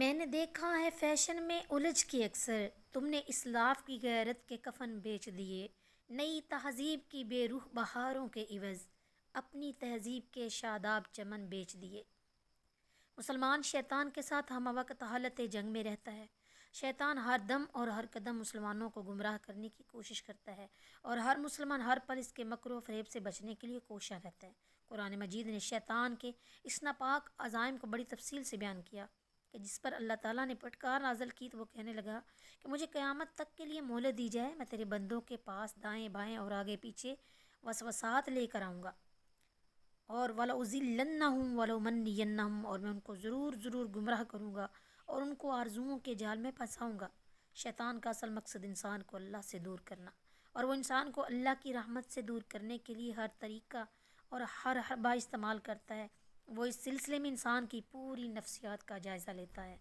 میں نے دیکھا ہے فیشن میں الجھ کے اکثر تم نے اسلاف کی غیرت کے کفن بیچ دیے، نئی تہذیب کی بے روح بہاروں کے عوض اپنی تہذیب کے شاداب چمن بیچ دیے۔ مسلمان شیطان کے ساتھ ہمہ وقت حالت جنگ میں رہتا ہے۔ شیطان ہر دم اور ہر قدم مسلمانوں کو گمراہ کرنے کی کوشش کرتا ہے، اور ہر مسلمان ہر پل اس کے مکر و فریب سے بچنے کے لیے کوشاں رہتا ہے۔ قرآن مجید نے شیطان کے اس ناپاک عزائم کو بڑی تفصیل سے بیان کیا کہ جس پر اللہ تعالیٰ نے پھٹکار نازل کی تو وہ کہنے لگا کہ مجھے قیامت تک کے لیے مہلت دی جائے، میں تیرے بندوں کے پاس دائیں بائیں اور آگے پیچھے وسوسات لے کر آؤں گا، اور وَلَأُضِلَّنَّهُمْ وَلَأُمَنِّيَنَّهُمْ، اور میں ان کو ضرور گمراہ کروں گا اور ان کو آرزوؤں کے جال میں پھنساؤں گا۔ شیطان کا اصل مقصد انسان کو اللہ سے دور کرنا، اور وہ انسان کو اللہ کی رحمت سے دور کرنے کے لیے ہر طریقہ اور ہر حربہ استعمال کرتا ہے۔ وہ اس سلسلے میں انسان کی پوری نفسیات کا جائزہ لیتا ہے۔